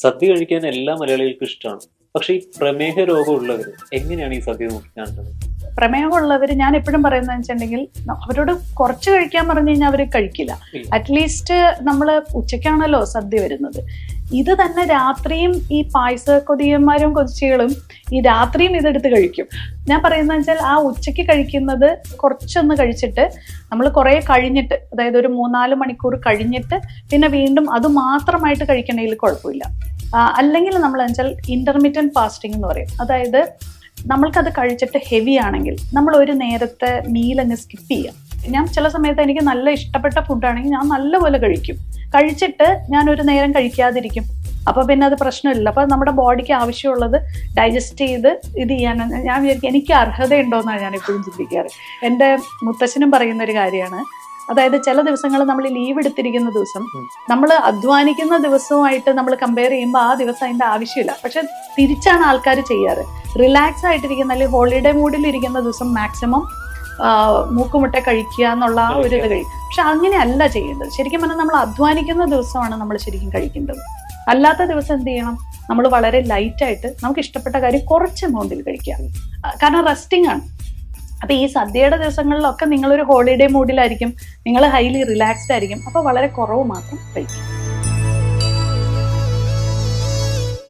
സദ്യ കഴിക്കാൻ എല്ലാ മലയാളികൾക്കും ഇഷ്ടമാണ്. പക്ഷെ ഈ പ്രമേഹ രോഗമുള്ളവർ എങ്ങനെയാണ് ഈ സദ്യ നോക്കിക്കാണുന്നത്? പ്രമേഹമുള്ളവർ ഞാൻ എപ്പോഴും പറയുന്നത് വെച്ചിട്ടുണ്ടെങ്കിൽ അവരോട് കുറച്ച് കഴിക്കാൻ പറഞ്ഞു കഴിഞ്ഞാൽ അവർ കഴിക്കില്ല. അറ്റ്ലീസ്റ്റ് നമ്മൾ ഉച്ചയ്ക്കാണല്ലോ സദ്യ വരുന്നത്, ഇത് തന്നെ രാത്രിയും ഈ പായസ കൊതിയന്മാരും കൊതിച്ചികളും ഈ രാത്രിയും ഇതെടുത്ത് കഴിക്കും. ഞാൻ പറയുന്നത് വെച്ചാൽ ആ ഉച്ചയ്ക്ക് കഴിക്കുന്നത് കുറച്ചൊന്ന് കഴിച്ചിട്ട് നമ്മൾ കുറേ കഴിഞ്ഞിട്ട്, അതായത് ഒരു 3-4 മണിക്കൂർ കഴിഞ്ഞിട്ട് പിന്നെ വീണ്ടും അത് മാത്രമായിട്ട് കഴിക്കണമെങ്കിൽ കുഴപ്പമില്ല. അല്ലെങ്കിൽ നമ്മൾ വെച്ചാൽ ഇന്റർമീഡിയറ്റ് ഫാസ്റ്റിംഗ് എന്ന് പറയും. അതായത് നമ്മൾക്കത് കഴിച്ചിട്ട് ഹെവി ആണെങ്കിൽ നമ്മൾ ഒരു നേരത്തെ മീൽ അങ്ങ് സ്കിപ്പ് ചെയ്യാം. ഞാൻ ചില സമയത്ത് എനിക്ക് നല്ല ഇഷ്ടപ്പെട്ട ഫുഡാണെങ്കിൽ ഞാൻ നല്ലപോലെ കഴിച്ചിട്ട് ഞാൻ ഒരു നേരം കഴിക്കാതിരിക്കും. അപ്പൊ പിന്നെ അത് പ്രശ്നമില്ല. അപ്പൊ നമ്മുടെ ബോഡിക്ക് ആവശ്യമുള്ളത് ഡൈജസ്റ്റ് ചെയ്ത് ഇത് ചെയ്യാൻ ഞാൻ വിചാരിക്കും എനിക്ക് അർഹതയുണ്ടോയെന്നാണ് ഞാൻ എപ്പോഴും ചിന്തിക്കാറ്. എൻ്റെ മുത്തശ്ശനും പറയുന്ന ഒരു കാര്യമാണ്. അതായത് ചില ദിവസങ്ങൾ നമ്മൾ ലീവ് എടുത്തിരിക്കുന്ന ദിവസം നമ്മൾ അധ്വാനിക്കുന്ന ദിവസവുമായിട്ട് നമ്മൾ കമ്പയർ ചെയ്യുമ്പോൾ ആ ദിവസം അതിൻ്റെ ആവശ്യമില്ല. പക്ഷെ തിരിച്ചാണ് ആൾക്കാർ ചെയ്യാറ്. റിലാക്സ് ആയിട്ടിരിക്കുന്ന അല്ലെങ്കിൽ ഹോളിഡേ മൂഡിൽ ഇരിക്കുന്ന ദിവസം മാക്സിമം മൂക്കുമുട്ട കഴിക്കുക എന്നുള്ള ആ ഒരു ഇത് കഴിക്കും. പക്ഷെ അങ്ങനെയല്ല ചെയ്യേണ്ടത്. ശരിക്കും പറഞ്ഞാൽ നമ്മൾ അധ്വാനിക്കുന്ന ദിവസമാണ് നമ്മൾ ശരിക്കും കഴിക്കേണ്ടത്. അല്ലാത്ത ദിവസം എന്ത് ചെയ്യണം? നമ്മൾ വളരെ ലൈറ്റായിട്ട് നമുക്ക് ഇഷ്ടപ്പെട്ട കാര്യം കുറച്ച് എമൗണ്ടിൽ കഴിക്കുക. കാരണം റെസ്റ്റിംഗ് ആണ്. അപ്പൊ ഈ സദ്യയുടെ ദിവസങ്ങളിലൊക്കെ നിങ്ങളൊരു ഹോളിഡേ മൂഡിലായിരിക്കും, നിങ്ങൾ ഹൈലി റിലാക്സ്ഡ് ആയിരിക്കും. അപ്പൊ വളരെ കുറവ് മാത്രം കഴിക്കും.